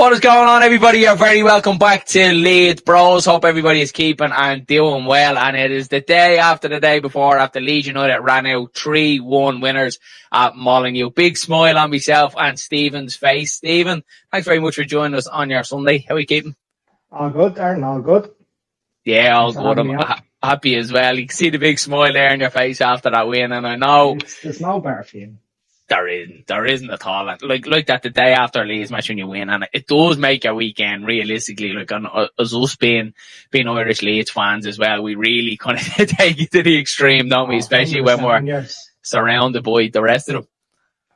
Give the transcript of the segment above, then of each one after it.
What is going on, everybody? You're very welcome back to Leeds Bros. Hope everybody is keeping and doing well. And it is the day after the day before, after Leeds United ran out 3-1 winners at Molineux. Big smile on myself and Stephen's face. Stephen, thanks very much for joining us on your Sunday. How are you keeping? All good, Darren. All good. Yeah, all good. I'm happy as well. You can see the big smile there on your face after that win. And I know there's no better feeling. There isn't at all. Like that the day after Leeds match when you win, and it does make your weekend realistically. Like as us being Irish Leeds fans as well, we really kind of take it to the extreme, don't we? Especially when we're surrounded by the rest of them.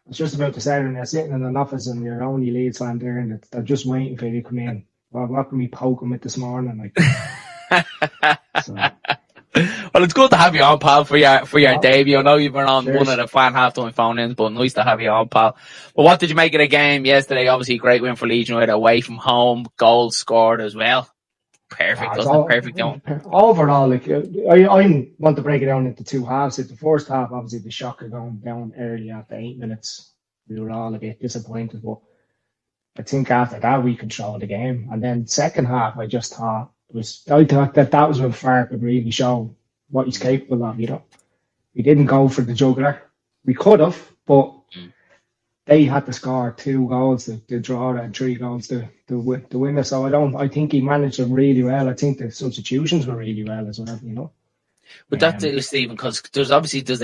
I was just about to say, when you're sitting in an office and you're only Leeds fan there, and they're just waiting for you to come in. Well, what can we poke them with this morning? Like, so. Well, it's good to have you on, pal, for your debut. I know you've been on one of the fan halftime phone-ins, but nice to have you on, pal. But what did you make of the game yesterday? Obviously, great win for Leeds United away from home. Goals scored as well. Perfect, perfect. Overall, like I want to break it down into two halves. The first half, obviously, the shocker going down early after 8 minutes. We were all a bit disappointed, but I think after that we controlled the game. And then second half, I thought that was when Farke could really show what he's capable of. We didn't go for the juggler. We could have, but they had to score 2 goals to draw and 3 goals to win it. So I think he managed it really well. I think the substitutions were really well as well. But that's it, Stephen, because there's a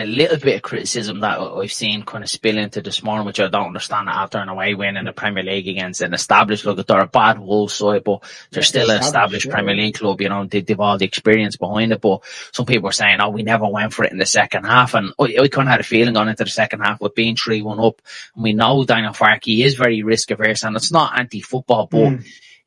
little bit of criticism that I've seen kind of spill into this morning, which I don't understand after an away win in the Premier League against an established, look, they're a bad Wolves side, but they're still an established Premier League club, they've all the experience behind it. But some people are saying, we never went for it in the second half. And I kind of had a feeling going into the second half with being 3-1 up. And we know Daniel Farke is very risk averse, and it's not anti-football, but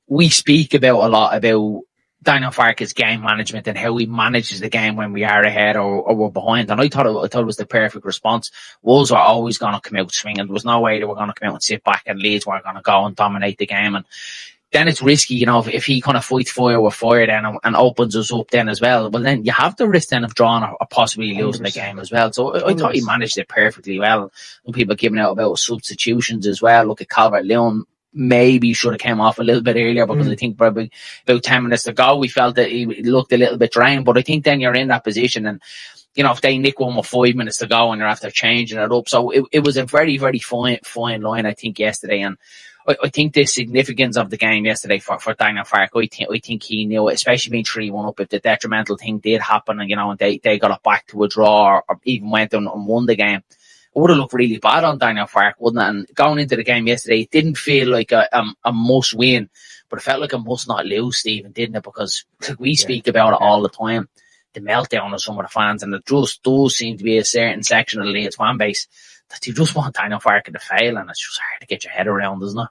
we speak a lot about Daniel Farke's game management and how he manages the game when we are ahead or we're behind. And I thought it was the perfect response. Wolves were always going to come out swinging. There was no way they were going to come out and sit back, and Leeds were going to go and dominate the game. And then it's risky, if he kind of fights fire with fire then and opens us up then as well. Well, then you have the risk then of drawing or possibly losing the game as well. So I thought he managed it perfectly well. And people giving out about substitutions as well. Look at Calvert-Lewin. Maybe should have came off a little bit earlier because I think probably about 10 minutes ago we felt that he looked a little bit drained. But I think then you're in that position, and if they nick one with 5 minutes to go and you're after changing it up. So it was a very, very fine line, I think, yesterday. And I think the significance of the game yesterday for Daniel Farke, I think he knew it, especially being 3-1 up. If the detrimental thing did happen and and they got it back to a draw or even went on and won the game, it would have looked really bad on Daniel Farke, wouldn't it? And going into the game yesterday, it didn't feel like a must win, but it felt like a must not lose, Stephen, didn't it? Because we speak about it all the time, the meltdown of some of the fans, and it just does seem to be a certain section of the Leeds fan base that you just want Daniel Farke to fail, and it's just hard to get your head around, isn't it?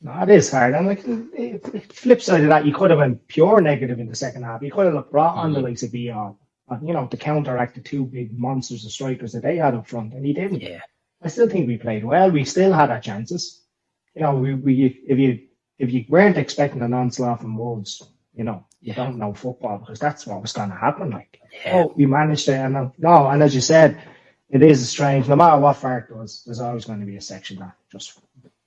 No, it is hard. And the flip side of that, you could have went pure negative in the second half. You could have brought on the likes of VR. To counteract the 2 big monsters of strikers that they had up front, and he didn't. Yeah. I still think we played well. We still had our chances. If you weren't expecting an onslaught from Wolves, you don't know football, because that's what was going to happen. We managed to, and as you said, it is strange. No matter what Farke does, there's always going to be a section that just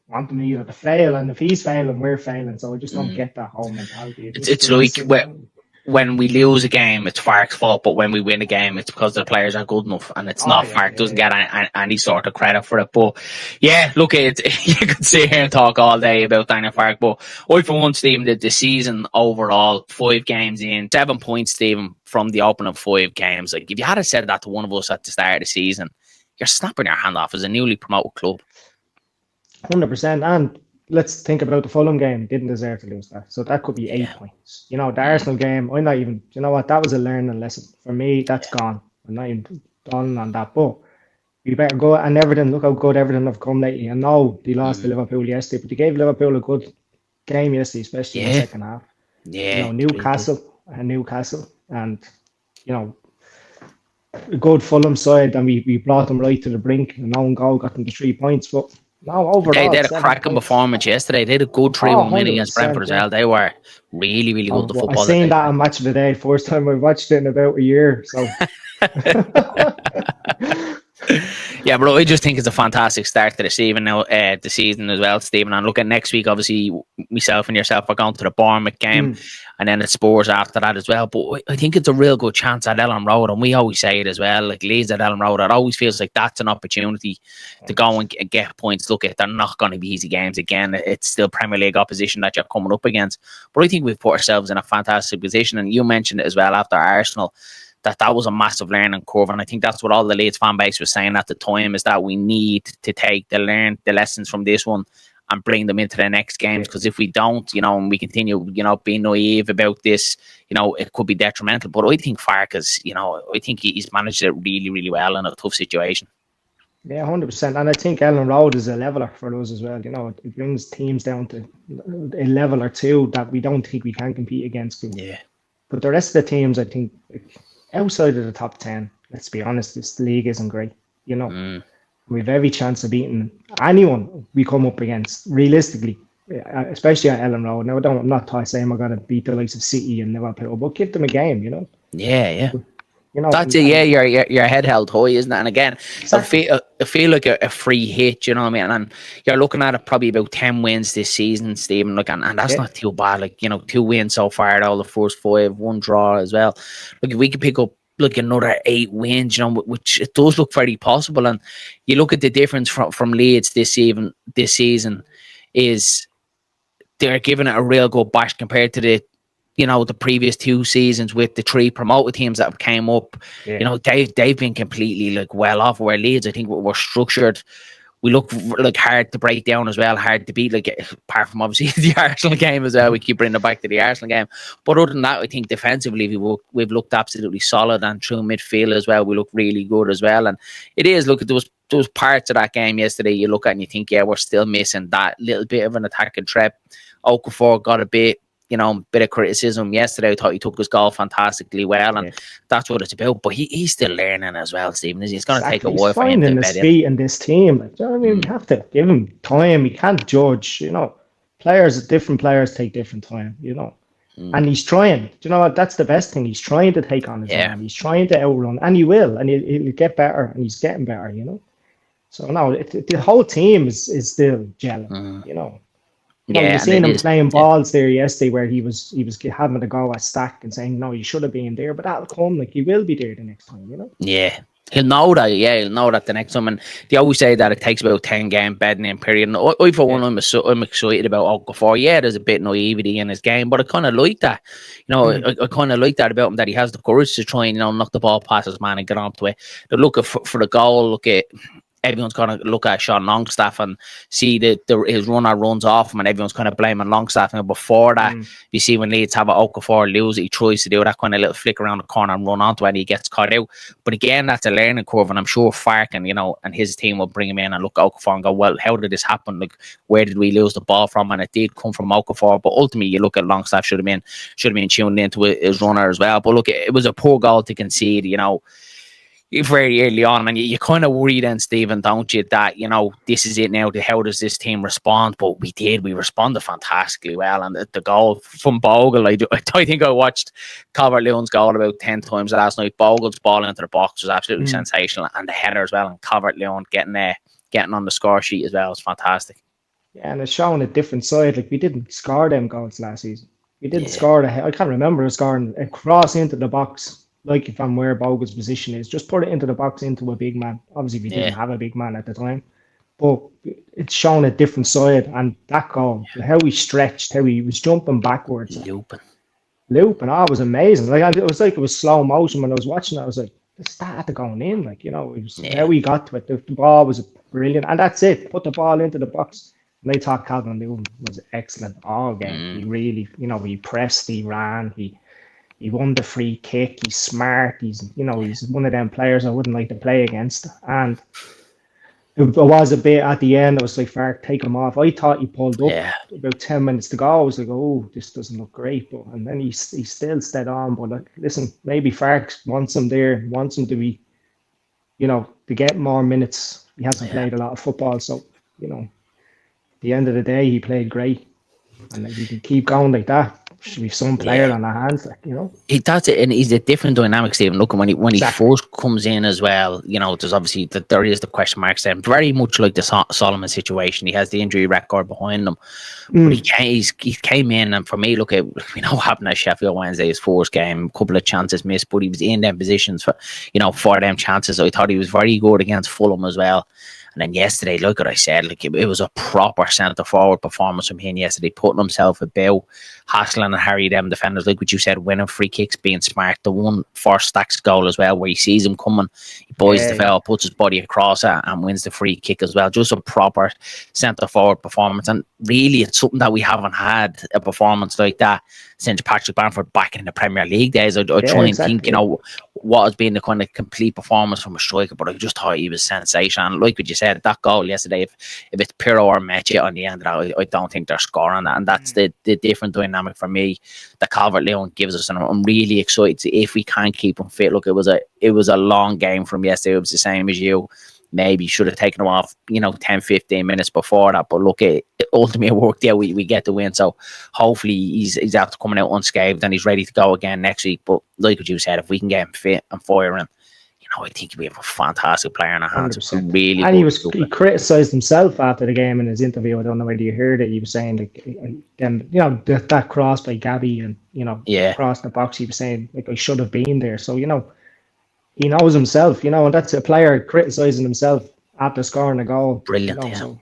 want them either to fail, and if he's failing, we're failing. So I just don't get that whole mentality. It's like when we lose a game, it's Farke's fault, but when we win a game, it's because the players are good enough, and it's not Farke doesn't get any sort of credit for it. But yeah, look, you could sit here and talk all day about Daniel Farke, but I, for one, Stephen, the season overall, 5 games in, 7 points, Stephen, from the opening 5 games. Like, if you had said that to one of us at the start of the season, you're snapping your hand off as a newly promoted club. 100%, and let's think about the Fulham game. Didn't deserve to lose that. So that could be 8 points. The Arsenal game, I'm not even, that was a learning lesson. For me, that's gone. I'm not even done on that. But we better go, and Everton, look how good Everton have come lately. I know they lost to Liverpool yesterday, but they gave Liverpool a good game yesterday, especially in the second half. Yeah. Newcastle, and, a good Fulham side, and we brought them right to the brink. An own goal got them to 3 points, but no, overall, they had a cracking performance yesterday. They had a good 3-1 win against Brentford as well. They were really, really good. The football. I've seen that on Match of the Day. First time I've watched it in about a year. So Yeah, bro, I just think it's a fantastic start to the season now, the season as well, Stephen. And look at next week, obviously, myself and yourself are going to the Bournemouth game, and then it's Spurs after that as well. But I think it's a real good chance at Ellen Road, and we always say it as well. Like Leeds at Ellen Road, it always feels like that's an opportunity to go and get points. Look, they're not going to be easy games again. It's still Premier League opposition that you're coming up against. But I think we've put ourselves in a fantastic position, and you mentioned it as well after Arsenal. That was a massive learning curve, and I think that's what all the Leeds fan base was saying at the time, is that we need to take the lessons from this one and bring them into the next games, because if we don't, and we continue, being naive about this, it could be detrimental. But I think Farke is, I think he's managed it really, really well in a tough situation. Yeah, 100%. And I think Ellen Road is a leveler for us as well. It brings teams down to a level or two that we don't think we can compete against. Yeah. But the rest of the teams, I think, outside of the top 10, let's be honest, this league isn't great. We've every chance of beating anyone we come up against, realistically, especially at Ellen Road. Now, I'm not saying we're going to beat the likes of City and Liverpool, but give them a game, Yeah. That's it. Yeah, your head held high, isn't it? And again, exactly. I feel like a free hit. You know what I mean? And you're looking at it probably about 10 wins this season, Stephen. Look, and that's not too bad. Like 2 wins so far at all the first 5, 1 draw as well. Look, if we could pick up another 8 wins, which it does look very possible. And you look at the difference from Leeds this season is they're giving it a real good bash compared to the previous 2 seasons with the 3 promoted teams that have came up. They've been completely well off. Where Leeds, I think we're structured. We look hard to break down as well, hard to beat. Apart from obviously the Arsenal game as well, we keep bringing it back to the Arsenal game. But other than that, I think defensively we've looked absolutely solid, and through midfield as well, we look really good as well. And it is, look at those parts of that game yesterday. You look at and you think, we're still missing that little bit of an attacking threat. Okafor got a bit of criticism yesterday. I thought he took his goal fantastically well, and that's what it's about. But he's still learning as well, Stephen. It's going to take a while for him to bed in. He's finding this team. We have to give him time. We can't judge. Different players take different time. And he's trying. Do you know what? That's the best thing. He's trying to take on his own. He's trying to outrun, and he will, and he'll get better, and he's getting better. So no, the whole team is still gelling. You seen him playing balls there yesterday where he was having to go at Stack and saying, no, you should have been there, but that'll come. He will be there the next time, Yeah. He'll know that, he'll know that the next time. And they always say that it takes about 10 game bedding in period. And I for one, I'm excited about Okafor. Yeah, there's a bit of naivety in his game, but I kind of like that. I kind of like that about him, that he has the courage to try and, knock the ball past his man and get onto it. They're looking for the goal, look at... Everyone's going to look at Sean Longstaff and see that his runner runs off him, and everyone's kind of blaming Longstaff. And before that, you see when Leeds have an Okafor lose it, he tries to do that kind of little flick around the corner and run onto it, and he gets caught out. But again, that's a learning curve, and I'm sure Farke and his team will bring him in and look at Okafor and go, well, how did this happen? Where did we lose the ball from? And it did come from Okafor, but ultimately you look at Longstaff should have been tuned into his runner as well. But look, it was a poor goal to concede, very early on, and you kind of worry then, Stephen, don't you, that this is it now, how does this team respond? But we responded fantastically well, and the goal from Bogle, I think I watched Calvert-Lewin's goal about 10 times last night. Bogle's ball into the box was absolutely sensational, and the header as well, and Calvert-Lewin getting on the score sheet as well was fantastic. Yeah, and it's showing a different side. We didn't score them goals last season. We didn't score I can't remember scoring a cross into the box, from where Bogle's position is, just put it into the box into a big man. Obviously, we didn't have a big man at the time, but it's shown a different side. And that goal, how he stretched, how he was jumping backwards, looping. It was amazing. It was slow motion when I was watching it. I was like, it started going in. How he got to it. The ball was brilliant, and that's it. Put the ball into the box. And I thought Calvert-Lewin was excellent all game. He really, he pressed, he ran, He won the free kick. He's smart. He's one of them players I wouldn't like to play against. And it was a bit at the end. I was like, Farke, take him off. I thought he pulled up about 10 minutes to go. I was like, oh, this doesn't look great. And then he still stayed on. But listen, maybe Farke wants him there, wants him to be, to get more minutes. He hasn't played a lot of football. So, at the end of the day, he played great. And he can keep going like that. should be some player on the hands, like, you know. That's it, and he's a different dynamic, Stephen. Look, when he first comes in as well, you know, there's obviously there is the question marks there. Very much like the Solomon situation, he has the injury record behind him, but he came in, and for me, look, we know what happened at Sheffield Wednesday, his first game, a couple of chances missed, but he was in them positions for them chances. I thought he was very good against Fulham as well. And then yesterday, like what I said, like it was a proper centre forward performance from him yesterday, putting himself about, hassling and harry them defenders, like what you said, winning free kicks, being smart. The one for Stack's goal as well, where he sees him coming, he buys the foul, puts his body across it, and wins the free kick as well. Just a proper centre forward performance, and really, it's something that we haven't had a performance like that since Patrick Bamford back in the Premier League days. I try and think, you know, what has been the kind of complete performance from a striker, but I just thought he was sensational. And like what you said, that goal yesterday, if it's Pirro or Meche on the end of that, I don't think they're scoring that, and that's the different dynamic for me that Calvert-Lewin gives us, and I'm really excited to, if we can keep him fit. Look, it was a long game from yesterday. It was the same as you. Maybe should have taken him off, 10-15 minutes before that, but look, it ultimately worked out. We get the win, so hopefully he's after coming out unscathed and he's ready to go again next week. But like what you said, if we can get him fit and firing, I think we have a fantastic player in our hands. Really, and he criticised himself after the game in his interview. I don't know whether you heard it. He was saying, like, that cross by Gabby and across the box. He was saying, like, I should have been there. So he knows himself, and that's a player criticising himself after scoring a goal. Brilliant. 100%.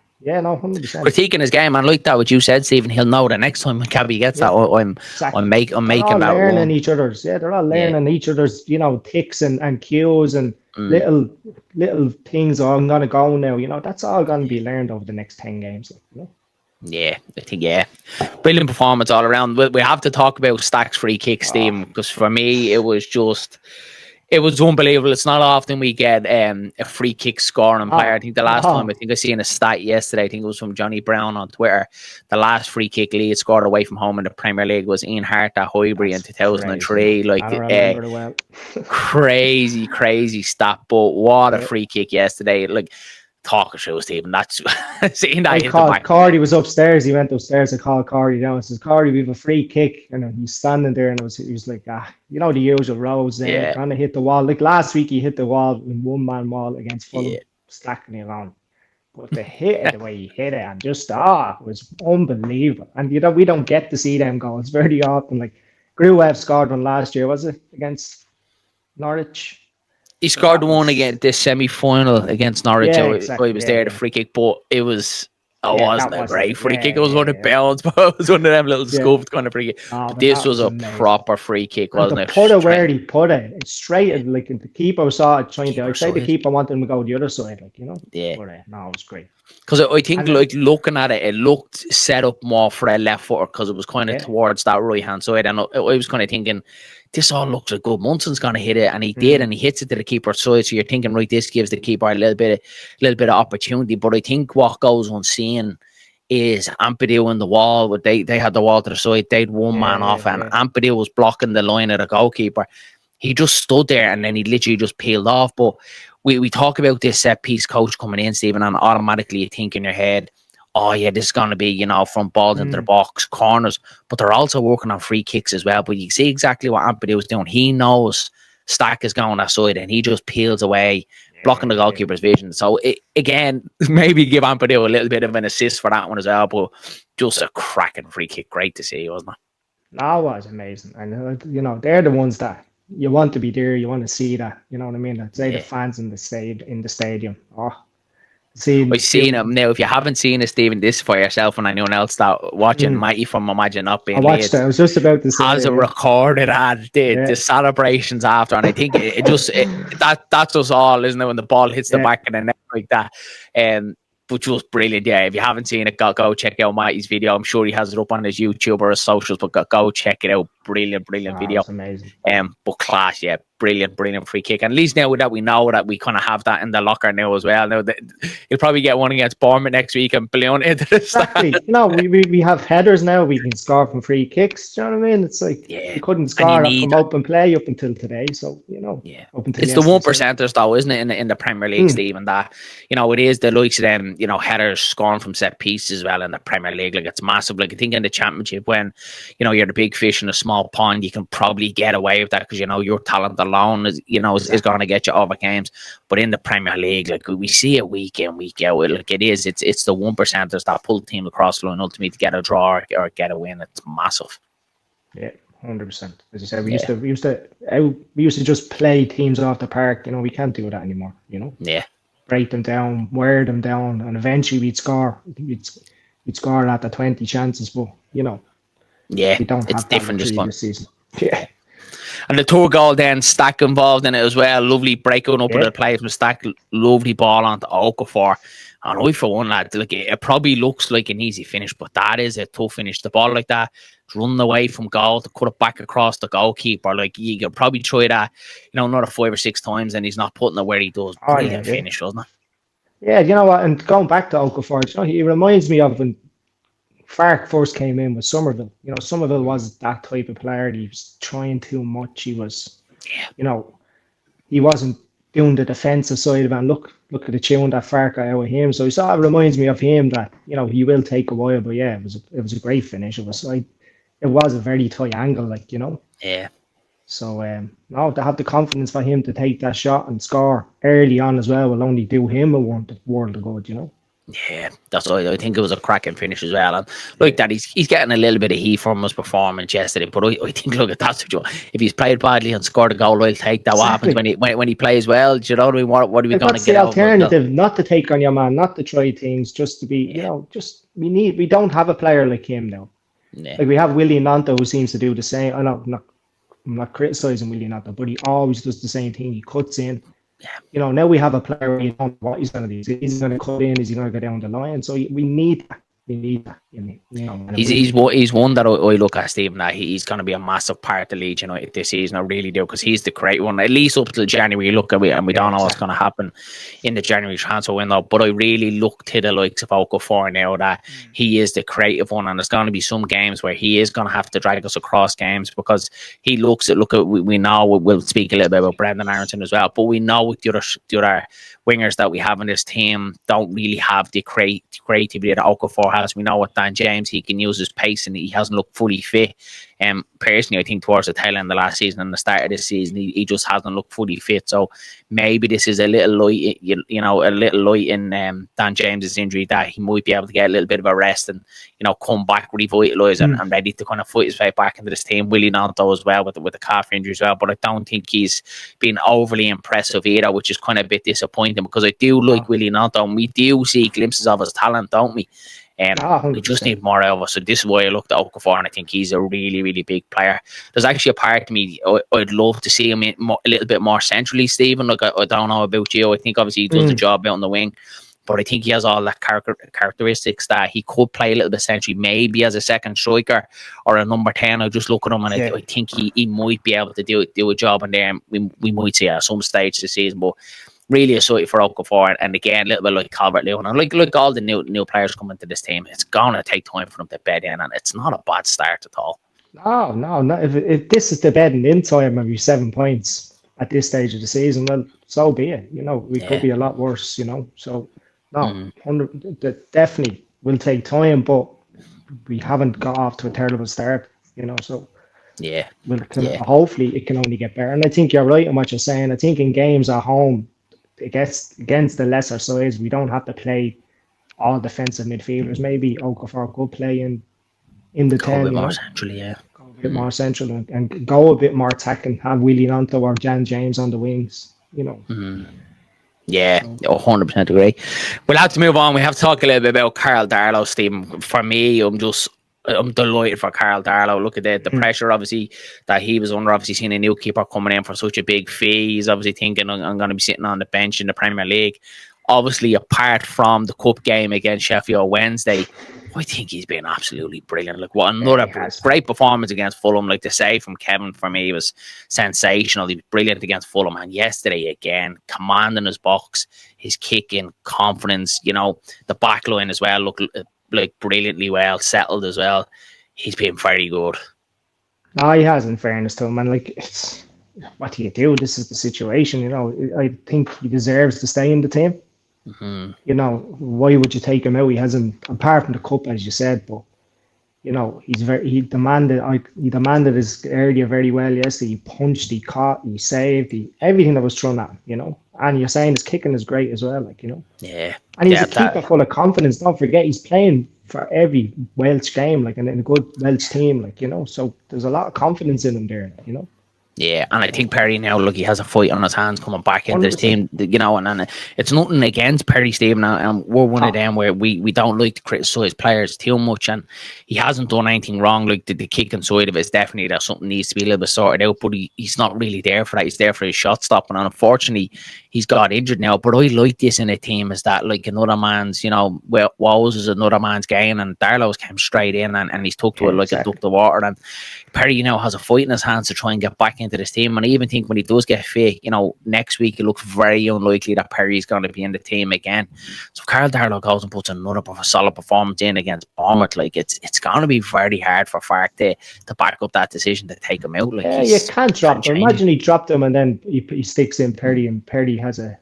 Critiquing his game, and like that, what you said, Stephen, he'll know the next time when Gabby gets that. I'm making that learning one. each other's. Yeah, they're all learning each other's, ticks and cues and little things. Oh, I'm gonna go now. That's all going to be learned over the next 10 games. Yeah, I think brilliant performance all around. We have to talk about Stack's free kick, Stephen, because for me it was unbelievable. It's not often we get a free kick scoring player. I think the last time, I seen a stat yesterday, I think it was from Johnny Brown on Twitter. The last free kick Leeds scored away from home in the Premier League was Ian Hart at Highbury in 2003. Crazy. I remember it well. crazy stat, but what a free kick yesterday. Like, talk of show, Stephen. That's seeing that. Cardi was upstairs. He went upstairs and called Cardi down. Says, Cardi, we have a free kick. And he's standing there, and he was like, the usual rows there. Trying to hit the wall. Like last week, he hit the wall in one-man wall against Fulham, slacking it on. But the hit, the way he hit it, and just it was unbelievable. And we don't get to see them goals very often. Like Gruev scored one last year, was it, against Norwich? He scored one against this semi-final against Norwich. I was there, the free kick, but it was. Wasn't a great free kick. It was one of bounds, but it was one of them little scooped kind of free kick. This was a proper free kick, wasn't it? Put it where he put it. It's straight. Like the keeper saw it trying to. I'd say the keeper wanted him to go the other side, Yeah. But, no, it was great. Because I think, looking at it, it looked set up more for a left footer because it was kind of towards that right hand side, and I was kind of thinking, this all looks like good. Munson's going to hit it, and he did, and he hits it to the keeper's side. So you're thinking, right, this gives the keeper a little bit of opportunity. But I think what goes unseen is Ampadu in the wall. But they had the wall to the side. They'd one man off, and Ampadu was blocking the line of the goalkeeper. He just stood there, and then he literally just peeled off. But we talk about this set piece coach coming in, Stephen, and automatically you think in your head, oh yeah, this is going to be, from balls into the box, corners, but they're also working on free kicks as well. But you see exactly what Ampadu was doing. He knows Stack is going that side, and he just peels away, blocking the goalkeeper's vision. So again, maybe give Ampadu a little bit of an assist for that one as well, but just a cracking free kick. Great to see, wasn't it? No, it was amazing. And, they're the ones that you want to be there. You want to see that, you know what I mean? I'd say the fans in the stadium. I've seen him now. If you haven't seen it, Stephen, this for yourself and anyone else that watching Mighty from Imagine Not Being Leeds. I was just about to say as a recorded ad the celebrations after, and I think that's us all, isn't it? When the ball hits the back of the net like that, but just brilliant. Yeah, if you haven't seen it, go check out Mighty's video. I'm sure he has it up on his YouTube or his socials, but go check it out. Brilliant video. That's amazing. But class, brilliant free kick. And at least now that we know that we kind of have that in the locker now as well. Now he'll probably get one against Bournemouth next week and balloon into the stand. We have headers now. We can score from free kicks. Do you know what I mean? It's like you couldn't score from open play up until today. So up until it's the 1%ers though, isn't it? In the Premier League, Stephen. That it is the likes of them. headers scoring from set pieces as well in the Premier League. Like, it's massive. Like, I think in the Championship, when you're the big fish in a small pond, you can probably get away with that because your talent alone is going to get you over games. But in the Premier League, like, we see it week in, week out. Like, it's the 1%ers that pull the team across the line ultimately to get a draw or get a win. It's massive. Yeah, 100%. As you said, we used to just play teams off the park. We can't do that anymore. Yeah. Break them down, wear them down, and eventually we'd score. We'd score at the 20 chances, but yeah, we don't it's have different this season. Yeah. And the third goal then, Stack involved in it as well. Lovely breaking up of the play from Stack. Lovely ball onto Okafor. And I, for one, lad, like, it probably looks like an easy finish, but that is a tough finish. The ball like that, it's running away from goal to cut it back across the goalkeeper. Like, you could probably try that, another 5 or 6 times, and he's not putting it where he does. Brilliant finish, wasn't it? Yeah, you know what? And going back to Okafor, he reminds me of when Farke first came in with Somerville. Somerville was that type of player. He was trying too much. He was, he wasn't doing the defensive side of it. And look at the tune that Farke got out of him. So it sort of reminds me of him that, he will take a while. But yeah, it was a great finish. It was a very tight angle, Yeah. So now to have the confidence for him to take that shot and score early on as well will only do him a world of good, Yeah, that's why I think it was a cracking finish as well. And like that, he's getting a little bit of heat from his performance yesterday. But I think, look at that situation. If he's played badly and scored a goal, I'll take that. Exactly. What happens when he plays well? Do you know what I mean? What are we going to get out of it? That's the alternative, not to take on your man, not to try things, just to be, we don't have a player like him now. Yeah. Like, we have Willie Nanto, who seems to do the same. I'm not criticizing Willie Nanto, but he always does the same thing. He cuts in. Yeah. Now we have a player where you don't know what he's going to do. Is he going to cut in? Is he going to go down the line? So we need that. He's one that I look at, Stephen, that he's going to be a massive part of the Leeds United this season. I really do, because he's the great one, at least up till January. Look at it, and we don't know what's going to happen in the January transfer window. But I really look to the likes of Okafor now, that he is the creative one, and there's going to be some games where he is going to have to drag us across games, because he looks at we know we'll speak a little bit about Brendan Aaronson as well, but we know with the other wingers that we have in this team don't really have the creativity that Okafor has. We know with Dan James, he can use his pace and he hasn't looked fully fit. Personally, I think towards the tail end of last season and the start of this season, he just hasn't looked fully fit. So maybe this is a little light, in Dan James's injury, that he might be able to get a little bit of a rest and come back revitalised and ready to kind of fight his way back into this team. Willie Nanto as well with the calf injury as well, but I don't think he's been overly impressive either, which is kind of a bit disappointing, because I do like Willie Nanto and we do see glimpses of his talent, don't we? We just need more out of us. So this is why I looked at Okafor, and I think he's a really, really big player. There's actually a part of me I'd love to see him a little bit more centrally, Stephen. Like, I don't know about you. I think obviously he does the job out on the wing, but I think he has all that characteristics that he could play a little bit centrally, maybe as a second striker or a number 10. I just look at him and I think he might be able to do a job, and then we might see at some stage this season. But really excited for Okafor, and again, a little bit like Calvert-Lewin, and like all the new players coming to this team, it's gonna take time for them to bed in, and it's not a bad start at all. No. If this is the bedding in time of 7 points at this stage of the season, well, so be it. We could be a lot worse. So no, definitely will take time, but we haven't got off to a terrible start. So hopefully it can only get better. And I think you're right in what you're saying. I think in games at home, against the lesser sides, we don't have to play all defensive midfielders. Maybe Okafor could play in the 10. Go a bit more centrally, Go a bit more central and go a bit more attacking. Have Willie Nanto or Jan James on the wings. Yeah, 100% agree. We'll have to move on. We have to talk a little bit about Karl Darlow, Stephen. For me, I'm delighted for Karl Darlow. Look at the pressure, obviously, that he was under. Obviously, seeing a new keeper coming in for such a big fee. He's obviously thinking, I'm going to be sitting on the bench in the Premier League. Obviously, apart from the cup game against Sheffield Wednesday, I think he's been absolutely brilliant. Like, what another great performance against Fulham. Like, the save from Kevin for me was sensational. He was brilliant against Fulham, and yesterday again, commanding his box, his kicking, confidence. The back line as well looked like brilliantly well settled as well. He's been very good. No, he has, in fairness to him, and what do you do? This is the situation. I think he deserves to stay in the team. You know, why would you take him out? He hasn't, apart from the cup, as you said, but you know, he demanded his area very well yesterday. He punched, he caught, he saved, everything that was thrown at him, you know. And you're saying his kicking is great as well, like, you know. Yeah. And he's a keeper full of confidence. Don't forget, he's playing for every Welsh game, like, and in a good Welsh team, like, you know. So there's a lot of confidence in him there, you know. Yeah, and I think Perry now, look, he has a fight on his hands coming back into his team, you know, and it's nothing against Perry, Stephen, and we're one of them where we don't like to criticise players too much, and he hasn't done anything wrong. Like the kicking side of it is definitely that something needs to be a little bit sorted out, but he's not really there for that. He's there for his shot stopping, and unfortunately, he's got injured now. But I like this in a team is that, like, another man's, you know, Walls is another man's game, and Darlow's came straight in and he's took to it like a duck to water, and Perry, you know, has a fight in his hands to try and get back into this team. And I even think when he does get fit, you know, next week it looks very unlikely that Perry's going to be in the team again. So if Carl Darlow goes and puts another solid performance in against Bournemouth, like it's going to be very hard for Farke to back up that decision to take him out. Like, yeah, you can't drop him. Imagine he dropped him and then he sticks in Perry, and Perry has a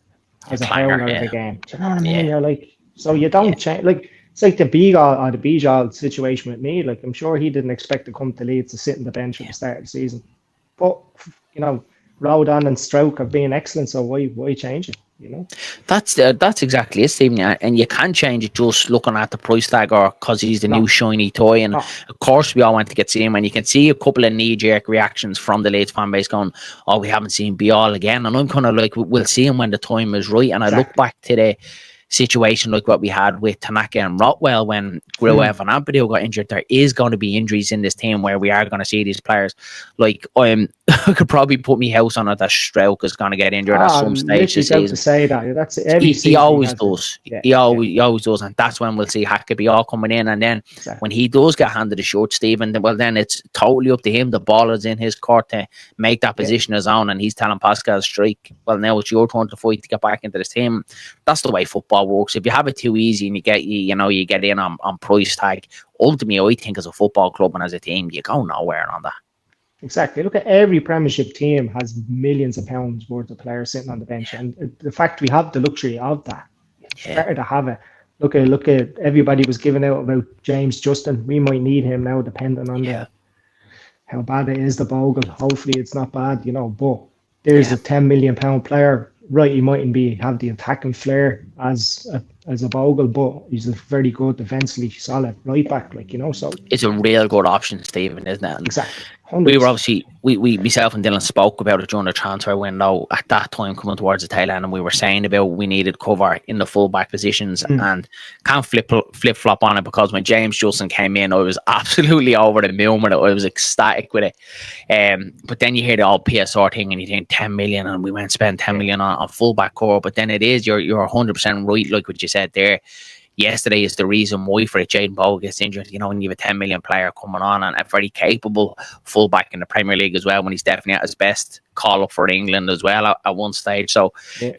howler of a game. Do you know what I mean? You're like, so you don't change, like. It's like the Bijal situation with me. Like, I'm sure he didn't expect to come to Leeds to sit in the bench at the start of the season. But, you know, Rodon and Stroke have been excellent, so why change it? You know, that's exactly it, Stephen. Yeah. And you can't change it just looking at the price tag or because he's the new shiny toy. And of course, we all want to get to him. And you can see a couple of knee-jerk reactions from the Leeds fan base going, "Oh, we haven't seen Bijal again." And I'm kind of like, "We'll see him when the time is right." And I look back to the situation like what we had with Tanaka and Rotwell when Gruev and Ampadu got injured. There is going to be injuries in this team where we are going to see these players. Like, I could probably put my house on it that Stroke is going to get injured at some stage this season. To say that. That's every he always does. He always does, and that's when we'll see Hackeby all coming in. And then when he does get handed the short, Stephen, well, then it's totally up to him. The ball is in his court to make that position his own, and he's telling Pascal Strike, "Well, now it's your turn to fight to get back into this team." That's the way football works. If you have it too easy and you get in on price tag, ultimately, I think as a football club and as a team, you go nowhere on that. Exactly. Look at every Premiership team has millions of pounds worth of players sitting on the bench, and the fact we have the luxury of that, it's better to have it. Look at everybody was giving out about James Justin. We might need him now, depending on how bad it is. The Bogle. Hopefully, it's not bad, you know. But there's a £10 million player. Right, he mightn't have the attacking flair as a Bogle, but he's a very good defensively solid right back, like, you know. So it's a real good option, Stephen, isn't it? And exactly. 100%. We were obviously we myself and Dylan spoke about it during the transfer window at that time coming towards the tail end, and we were saying about we needed cover in the fullback positions and can't flip flop on it, because when James Justin came in, I was absolutely over the moon with it. I was ecstatic with it. But then you hear the old PSR thing and you think 10 million and we went spend 10 million on fullback core. But then it is you're 100% right, like what you said there. Yesterday is the reason why for it. Jaden Bogle gets injured, you know, when you have a 10 million player coming on and a very capable fullback in the Premier League as well, when he's definitely at his best, call up for England as well at one stage. So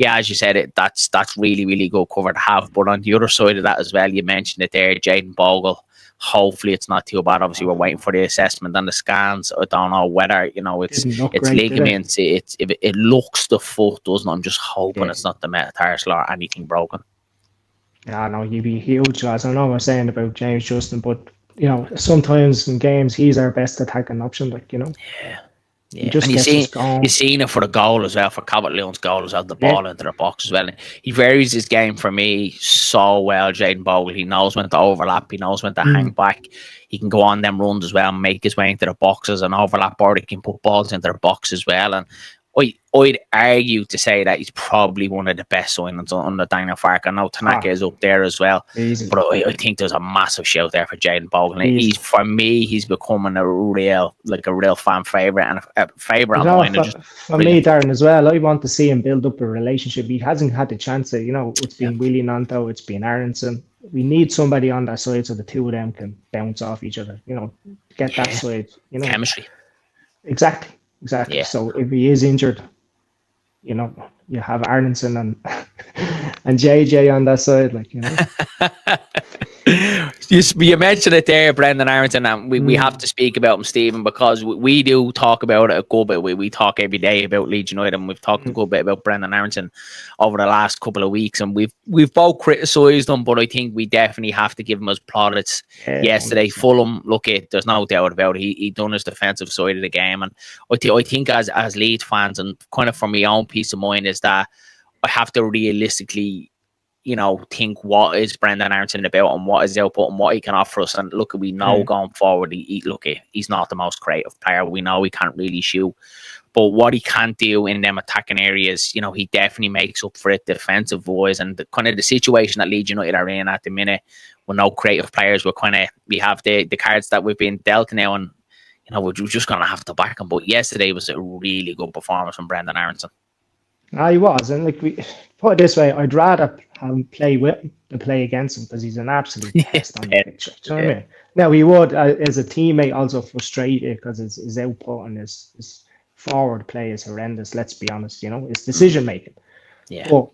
as you said, that's really, really good cover to have. But on the other side of that as well, you mentioned it there, Jaden Bogle. Hopefully it's not too bad. Obviously we're waiting for the assessment and the scans. I don't know whether, you know, it's ligaments. It looks the foot, doesn't it? I'm just hoping it's not the metatarsal or anything broken. Yeah, no, he'd be huge, lads. I know what I'm saying about James Justin, but, you know, sometimes in games he's our best attacking option, like, you know. Yeah. And you've seen it for the goal as well, for Calvert-Lewin's goal as well, the ball into the box as well. And he varies his game for me so well, Jaden Bogle. He knows when to overlap, he knows when to hang back. He can go on them runs as well and make his way into the boxes and overlap, or he can put balls into the box as well. And I'd argue to say that he's probably one of the best signings under Daniel Farke. I know Tanaka is up there as well, but I think there's a massive shout there for Jaden Bogle. For me, he's becoming a real fan favourite and a favourite on mine. For me, Darren, as well, I want to see him build up a relationship. He hasn't had the chance to, you know, it's been Willie Nanto, it's been Aaronson. We need somebody on that side so the two of them can bounce off each other, you know, get that side, you know. Chemistry. Exactly. Yeah. So if he is injured, you know, you have Aaronson and JJ on that side, like, you know. You mentioned it there, Brendan Aaronson, and we have to speak about him, Stephen, because we do talk about it a good bit. We talk every day about Leeds United, and we've talked a good bit about Brendan Aaronson over the last couple of weeks, and we've both criticised him, but I think we definitely have to give him his plaudits. Yesterday, 100%. Fulham, look, there's no doubt about it. He done his defensive side of the game, and I think as Leeds fans, and kind of for my own peace of mind, is that I have to realistically, think what is Brendan Aaronson about and what is output and what he can offer us. And look, we know going forward, he's not the most creative player. We know he can't really shoot, but what he can do in them attacking areas, he definitely makes up for it defensive wise. And the situation that Leeds United are in at the minute, with no creative players, we have the cards that we've been dealt now, and we're just gonna have to back him. But yesterday was a really good performance from Brendan Aaronson. He was, and we put it this way, I'd rather have him play with him than play against him, because he's an absolute pest on the picture. Do you know what I mean? Now, he would, as a teammate, also frustrate you because his output and his forward play is horrendous. Let's be honest, his decision making. Yeah. But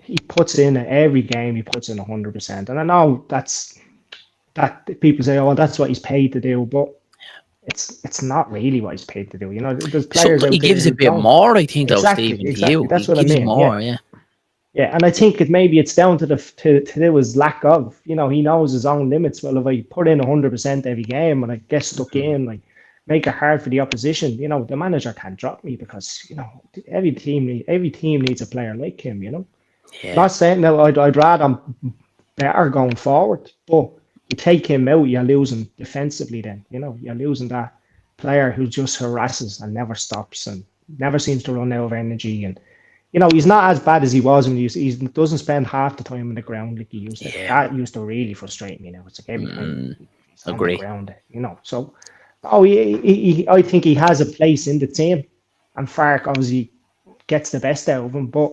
he puts in every game. He puts in 100%, and I know that people say, "Oh, that's what he's paid to do," but it's not really what he's paid to do. There's players out he there gives a bit more, I think, exactly, Stephen, exactly. to you. That's he what I gives mean. More, yeah. And I think maybe it's down to to do his lack of. He knows his own limits. Well, if I put in 100% every game and I get stuck in, like, make it hard for the opposition, the manager can't drop me, because every team needs a player like him. Yeah. Not saying that I'd rather him better going forward, but you take him out, you're losing defensively. Then you're losing that player who just harasses and never stops and never seems to run out of energy. And he's not as bad as he was when he doesn't spend half the time on the ground like he used to. Yeah. That used to really frustrate me. Now it's like every time he's on Agree. the ground. So I think he has a place in the team, and Farke obviously gets the best out of him, but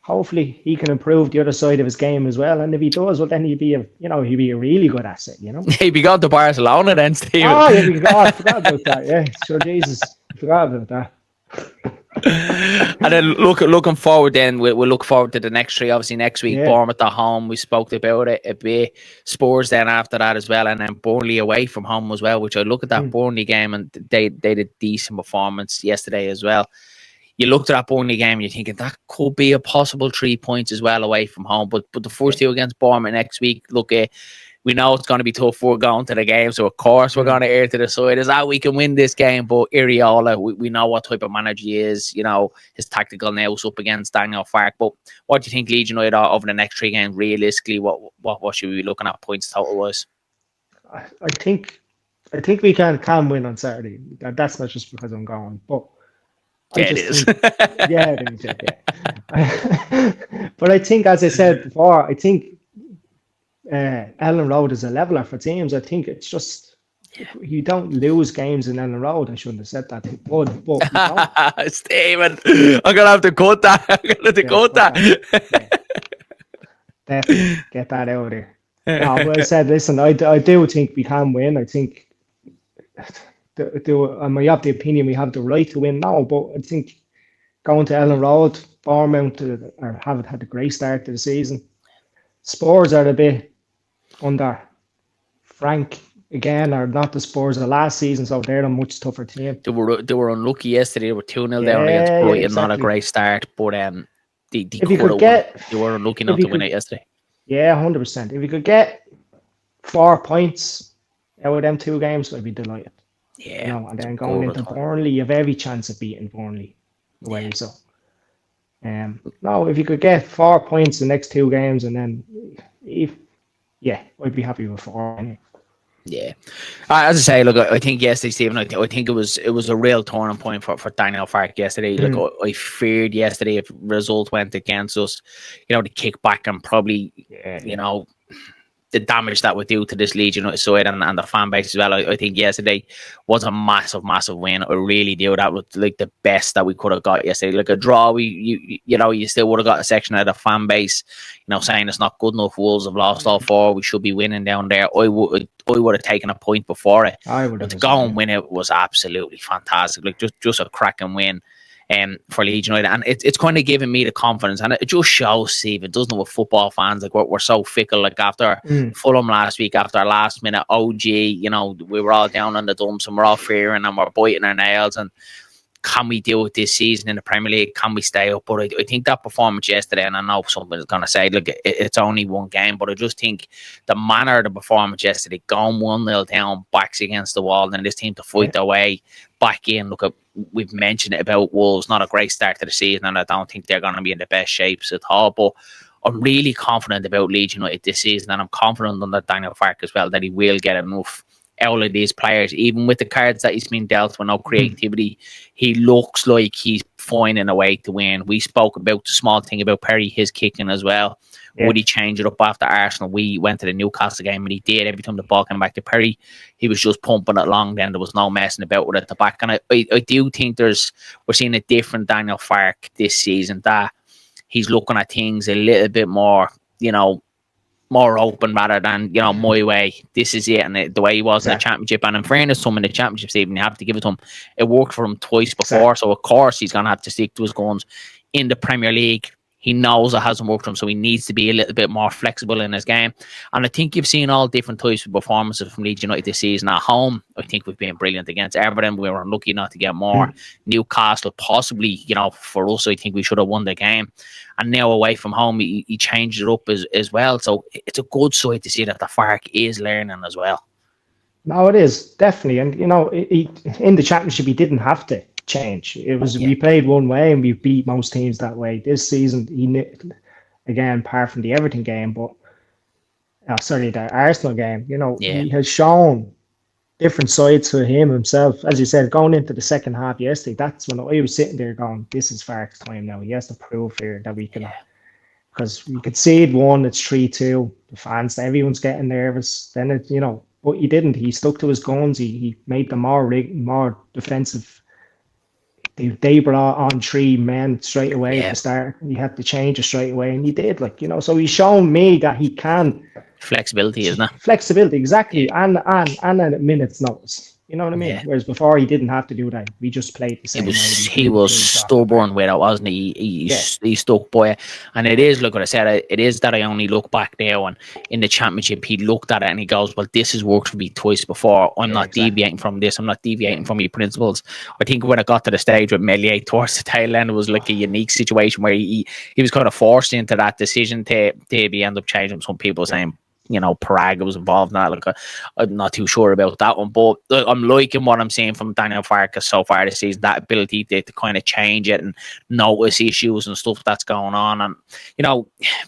hopefully he can improve the other side of his game as well. And if he does, well, then he'd be a really good asset. He'd be gone to Barcelona then, Stephen. Oh, yeah, I forgot about that. Yeah, sure, Jesus, I forgot about that. And then looking forward, then we'll look forward to the next three. Obviously, next week, Bournemouth at home. We spoke about it a bit. Spurs then after that as well, and then Burnley away from home as well. Which I look at that Burnley game, and they did a decent performance yesterday as well. You looked at that Burnley game and you're thinking that could be a possible 3 points as well away from home. But the first two against Bournemouth next week, look, we know it's going to be tough for going to the game. So, of course, we're going to err to the side. Is that we can win this game. But Iriola, we know what type of manager he is. His tactical nails up against Daniel Farke. But what do you think Leeds United are over the next three games? Realistically, what should we be looking at points total-wise? I think we can win on Saturday. That's not just because I'm going, but it is. Yeah, it is. Yeah. But I think, as I said before, I think Ellen Road is a leveler for teams. I think it's just you don't lose games in Ellen Road. I shouldn't have said that. But Stephen, I'm gonna have to cut that. Definitely get that out of there. No, but I said, listen, I do think we can win. I think I might have the opinion we have the right to win now, but I think going to Ellen Road, Bournemouth haven't had a great start to the season. Spurs are a bit under Frank again, are not the Spurs of last season, so they're a much tougher team. They were unlucky yesterday. They were 2-0 down against Brighton. Exactly. Not a great start, but they were unlucky not to win it yesterday. Yeah, 100%. If you could get 4 points out of them two games, I'd be delighted. Yeah, and then going into Burnley, you have every chance of beating Burnley away. So, if you could get 4 points the next two games, and then, I'd be happy with 4. Anyway. Yeah, as I say, look, I think yesterday, Stephen, I think it was a real turning point for Daniel Farke yesterday. Look, I feared yesterday if result went against us, the kick back and probably, the damage that would do to this Leeds United side and the fan base as well. I think yesterday was a massive, massive win. I really do. That was like the best that we could have got yesterday. Like a draw, you still would have got a section of the fan base, saying it's not good enough. Wolves have lost all 4. We should be winning down there. I would have taken a point before it. I would have. To go and win it was absolutely fantastic. Like just a cracking win. for Leeds United, and it's kind of giving me the confidence, and it just shows, Steve, it doesn't know with football fans, like we're so fickle. Like after Fulham last week, after our last minute OG, we were all down on the dumps and we're all fearing and we're biting our nails, and can we deal with this season in the Premier League? Can we stay up? But I think that performance yesterday, and I know somebody's going to say, look, it's only one game, but I just think the manner of the performance yesterday, going 1-0 down, backs against the wall, and this team to fight their way back in. Look, we've mentioned it about Wolves, not a great start to the season, and I don't think they're going to be in the best shapes at all, but I'm really confident about Leeds United this season, and I'm confident under Daniel Farke as well that he will get enough out of these players, even with the cards that he's been dealt with no creativity. He looks like he's finding a way to win. We spoke about the small thing about Perry, his kicking as well. Would he change it up after Arsenal? We went to the Newcastle game and he did. Every time the ball came back to Perry, he was just pumping it long. Then there was no messing about with it at the back. And I do think we're seeing a different Daniel Farke this season, that he's looking at things a little bit more, more open rather than, my way. This is it. And the way he was in the Championship, and in fairness to him in the Championship, even you have to give it to him, it worked for him twice before. So of course he's going to have to stick to his guns in the Premier League. He knows it hasn't worked for him, so he needs to be a little bit more flexible in his game. And I think you've seen all different types of performances from Leeds United this season. At home, I think we've been brilliant against Everton. We were unlucky not to get more. Newcastle, possibly, for us, I think we should have won the game. And now away from home, he changed it up as well. So it's a good side to see that the Farke is learning as well. No, it is, definitely. And, in the Championship, he didn't have to change. It was we played one way and we beat most teams that way. This season, again, apart from the Everton game, but the Arsenal game, he has shown different sides to him himself. As you said, going into the second half yesterday, that's when I was sitting there going, this is Farke's time now. He has to prove here that we can, because we could see it one, it's 3-2. The fans, everyone's getting nervous. Then but he didn't. He stuck to his guns. He made them more defensive. They brought on 3 men straight away at the start. He had to change it straight away, and he did. So he's shown me that he can. Flexibility, isn't it? Flexibility, exactly, and at minutes' notice. You know what I mean? Whereas before he didn't have to do that. We just played the same way. He was stubborn with it, wasn't he? He stuck by it. And it is, look what I said, it is that I only look back now, and in the Championship he looked at it and he goes, well, this has worked for me twice before. I'm not deviating from this. I'm not deviating from my principles. I think when it got to the stage with Melier towards the tail end, it was like a unique situation where he was kind of forced into that decision to end up changing. Some people saying, Paraga was involved in that. I'm not too sure about that one, but I'm liking what I'm seeing from Daniel Farke so far this season, that ability to kind of change it and notice issues and stuff that's going on. And,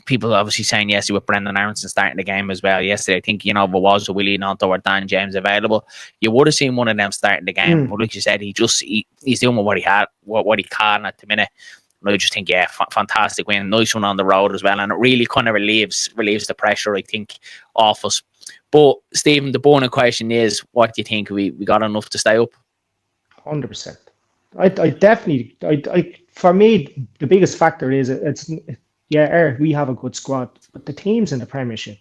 people obviously saying yesterday with Brendan Aaronson starting the game as well yesterday, I think, if it was a Willie Nonto or Dan James available, you would have seen one of them starting the game. But like you said, he's doing what he can at the minute. I just think, fantastic win. Nice one on the road as well. And it really kind of relieves the pressure, I think, off us. But, Stephen, the burning question is, what do you think? We got enough to stay up? 100%. I definitely, for me, the biggest factor is we have a good squad, but the teams in the Premiership,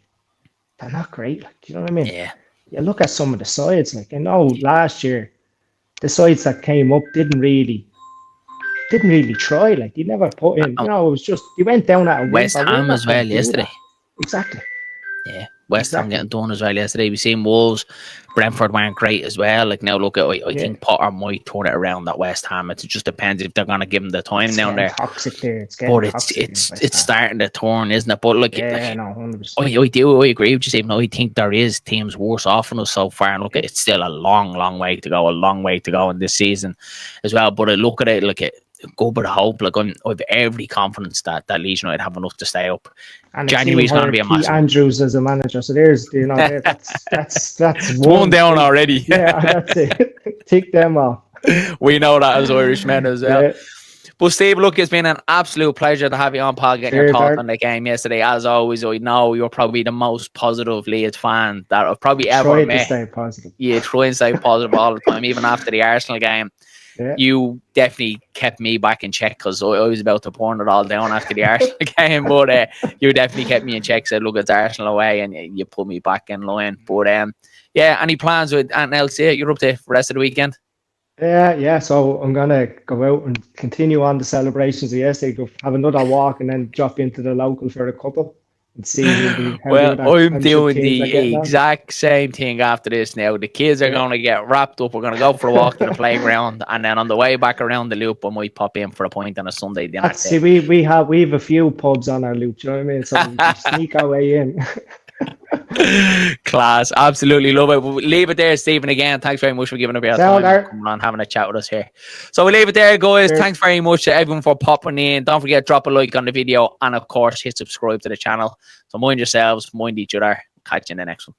they're not great. You know what I mean? Yeah. You look at some of the sides. I know last year, the sides that came up didn't really try. They never put in. It was just you went down at a West Ham as well yesterday. Exactly. Yeah, West Ham getting done as well yesterday. We've seen Wolves, Brentford weren't great as well. Now look, I think Potter might turn it around that West Ham. It just depends if they're going to give him the time down there. Toxic there. It's starting to turn, isn't it? But 100%. I agree with you, Stephen. I think there is teams worse off than us so far. And look, it's still a long way to go in this season as well. But I look at it go with hope. I have every confidence that Leeds United have enough to stay up. And January's going to be a massive. Andrews as a manager, so there's that's one down already. Yeah, that's it. Tick them off. We know that as Irishmen as well. Yeah. But Steve, look, it's been an absolute pleasure to have you on, Paul, getting your thoughts on the game yesterday. As always, I know you're probably the most positive Leeds fan that I've probably ever met. Try to stay positive. Yeah, try and stay positive all the time, even after the Arsenal game. Yeah. You definitely kept me back in check because I was about to porn it all down after the Arsenal game, but you definitely kept me in check. Said, look, it's Arsenal away, and you put me back in line. But any plans with anything else? You're up to the rest of the weekend? Yeah. So I'm gonna go out and continue on the celebrations of yesterday. Go have another walk and then drop into the local for a couple and see how the Well, other I'm Premiership doing teams are the getting on. exact same thing after this now. The kids are Yeah. going to get wrapped up. We're going to go for a walk to the playground. And then on the way back around the loop, I might pop in for a pint on a Sunday dinner That's see, too. we have a few pubs on our loop. Do you know what I mean? So we sneak our way in. Class. Absolutely love it. We'll leave it there, Stephen, again. Thanks very much for giving up your Sound time and there. coming on, having a chat with us here. So we'll leave it there, guys. Cheers. Thanks very much to everyone for popping in. Don't forget, drop a like on the video. And, of course, hit subscribe to the channel. So mind yourselves, mind each other. Catch you in the next one.